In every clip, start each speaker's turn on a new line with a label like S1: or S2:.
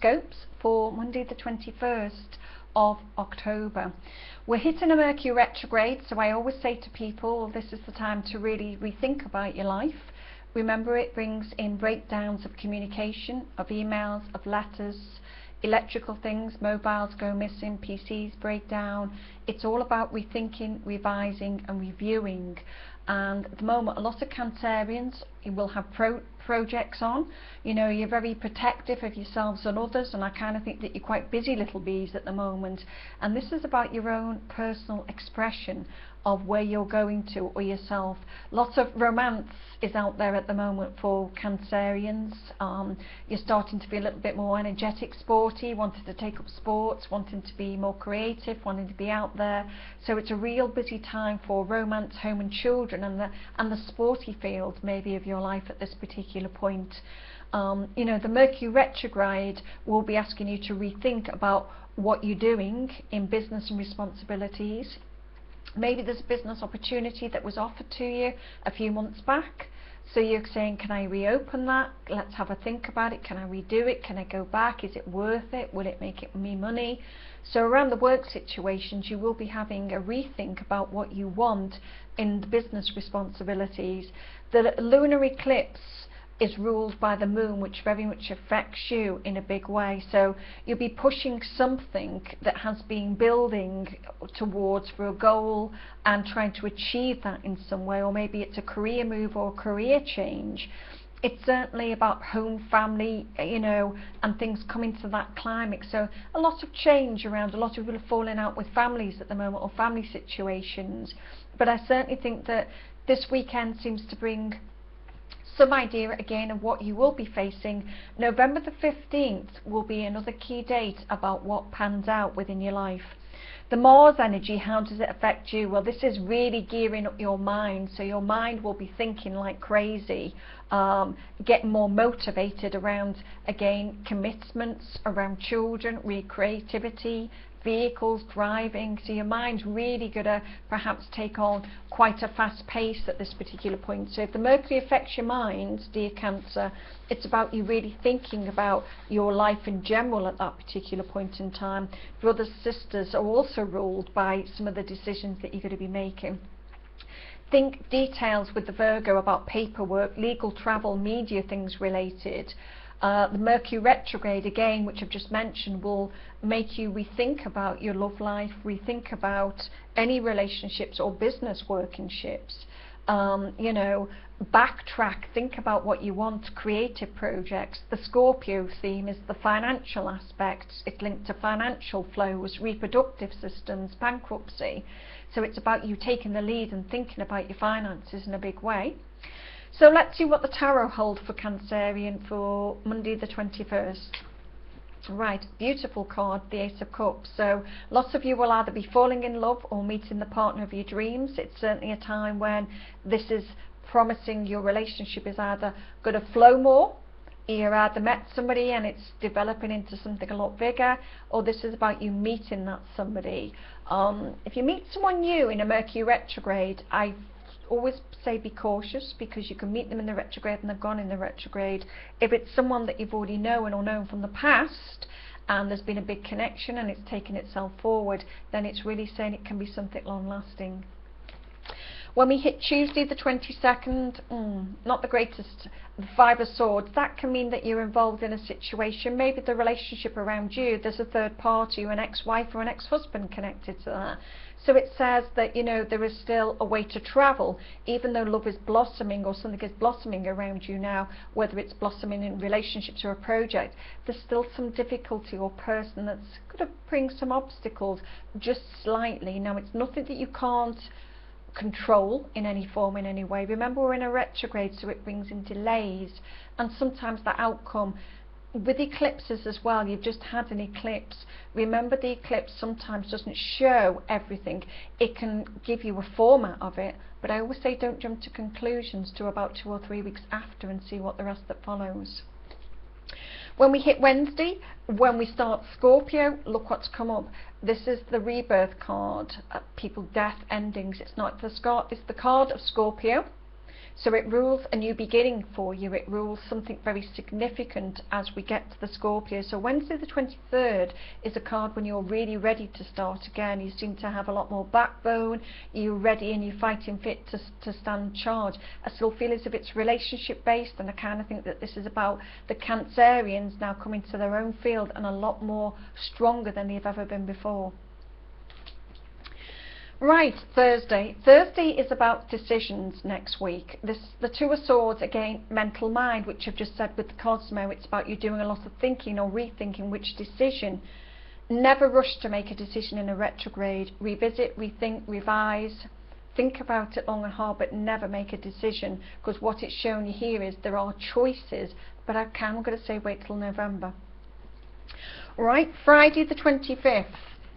S1: horoscopes for Monday the 21st of October. We're hitting a Mercury retrograde, so I always say to people this is the time to really rethink about your life. Remember, it brings in breakdowns of communication, of emails, of letters, electrical things, mobiles go missing, PCs break down. It's all about rethinking, revising and reviewing. And at the moment, a lot of Cancerians will have projects on. You know, you're very protective of yourselves and others, and I kind of think that you're quite busy little bees at the moment. And this is about your own personal expression of where you're going to, or yourself. Lots of romance is out there at the moment for Cancerians. You're starting to be a little bit more energetic, sporty, wanting to take up sports, wanting to be more creative, wanting to be out there. So it's a real busy time for romance, home and children, and the sporty field maybe of your life at this particular point. You know, the Mercury retrograde will be asking you to rethink about what you're doing in business and responsibilities. Maybe there's a business opportunity that was offered to you a few months back, so you're saying, can I reopen that? Let's have a think about it. Can I redo it? Can I go back? Is it worth it? Will it make me money? So around the work situations, you will be having a rethink about what you want in the business responsibilities. The lunar eclipse is ruled by the moon, which very much affects you in a big way. So you'll be pushing something that has been building towards for a goal and trying to achieve that in some way, or maybe it's a career move or a career change. It's certainly about home, family, you know, and things coming to that climax. So a lot of change around. A lot of people are falling out with families at the moment, or family situations. But I certainly think that this weekend seems to bring some idea again of what you will be facing. November the 15th will be another key date about what pans out within your life. The Mars energy, how does it affect you? Well, this is really gearing up your mind, so your mind will be thinking like crazy, getting more motivated around, again, commitments, around children, creativity, vehicles, driving. So your mind's really going to perhaps take on quite a fast pace at this particular point. So if the Mercury affects your mind, dear Cancer, it's about you really thinking about your life in general at that particular point in time. Brothers, sisters are also ruled by some of the decisions that you're going to be making. Think details with the Virgo about paperwork, legal, travel, media, things related. The Mercury retrograde, again, which I've just mentioned, will make you rethink about your love life, rethink about any relationships or business workingships. You know, backtrack, think about what you want, creative projects. The Scorpio theme is the financial aspects. It's linked to financial flows, reproductive systems, bankruptcy. So it's about you taking the lead and thinking about your finances in a big way. So let's see what the tarot holds for Cancerian for Monday the 21st. Right, beautiful card, the Ace of Cups. So lots of you will either be falling in love or meeting the partner of your dreams. It's certainly a time when this is promising your relationship is either going to flow more, you've either met somebody and it's developing into something a lot bigger, or this is about you meeting that somebody. If you meet someone new in a Mercury retrograde, I always say be cautious, because you can meet them in the retrograde and they've gone in the retrograde. If it's someone that you've already known or known from the past, and there's been a big connection and it's taken itself forward, then it's really saying it can be something long lasting. When we hit Tuesday the 22nd, not the greatest. The Five of Swords, that can mean that you're involved in a situation, maybe the relationship around you, there's a third party, an ex-wife or an ex-husband connected to that. So it says that, you know, there is still a way to travel, even though love is blossoming or something is blossoming around you now, whether it's blossoming in relationships or a project, there's still some difficulty or person that's going to bring some obstacles just slightly. Now, it's nothing that you can't control in any form, in any way. Remember, we're in a retrograde, so it brings in delays, and sometimes the outcome with eclipses as well. You've just had an eclipse. Remember, the eclipse sometimes doesn't show everything. It can give you a format of it, but I always say don't jump to conclusions to about 2 or 3 weeks after and see what the rest that follows. When we hit Wednesday, when we start Scorpio, look what's come up. This is the rebirth card, people, death, endings. It's not the it's the card of Scorpio. So it rules a new beginning for you. It rules something very significant as we get to the Scorpio. So Wednesday the 23rd is a card when you're really ready to start again. You seem to have a lot more backbone. You're ready and you're fighting fit to stand charge. I still feel as if it's relationship based, and I kind of think that this is about the Cancerians now coming to their own field and a lot more stronger than they've ever been before. Right, Thursday. Thursday is about decisions next week. The Two of Swords, again, mental mind, which I've just said with the Cosmo. It's about you doing a lot of thinking or rethinking which decision. Never rush to make a decision in a retrograde. Revisit, rethink, revise. Think about it long and hard, but never make a decision, because what it's showing you here is there are choices, but I'm going to say wait till November. Right, Friday the 25th.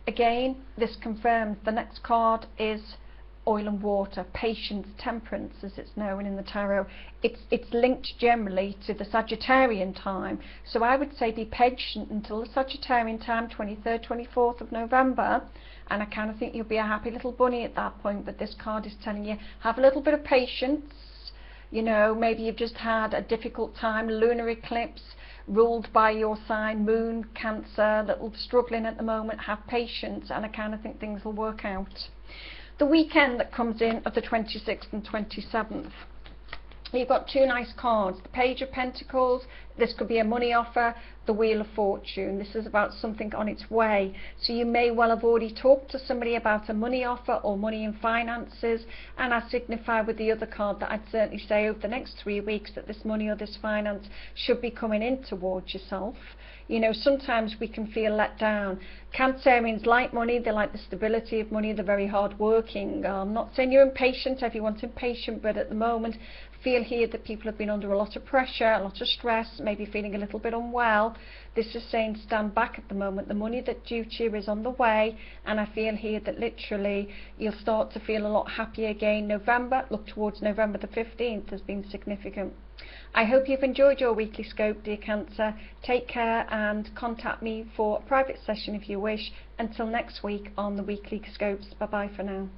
S1: Again, this confirms the next card is oil and water, patience, temperance, as it's known in the tarot. It's linked generally to the Sagittarian time. So I would say be patient until the Sagittarian time, 23rd, 24th of November. And I kind of think you'll be a happy little bunny at that point. But this card is telling you, have a little bit of patience. You know, maybe you've just had a difficult time, lunar eclipse, ruled by your sign, Moon, Cancer, little struggling at the moment. Have patience, and I kind of think things will work out. The weekend that comes in of the 26th and 27th, you've got two nice cards. The Page of Pentacles, this could be a money offer. The Wheel of Fortune, this is about something on its way. So you may well have already talked to somebody about a money offer or money and finances, and I signify with the other card that I'd certainly say over the next 3 weeks that this money or this finance should be coming in towards yourself. You know, sometimes we can feel let down. Cancerians like money, they like the stability of money, they're very hard working. I'm not saying you're impatient, everyone's impatient, but at the moment feel here that people have been under a lot of pressure, a lot of stress, maybe feeling a little bit unwell. This is saying stand back at the moment. The money that's due to you is on the way, and I feel here that literally you'll start to feel a lot happier again. November, look towards November the 15th has been significant. I hope you've enjoyed your weekly scope, dear Cancer. Take care and contact me for a private session if you wish. Until next week on the weekly scopes. Bye bye for now.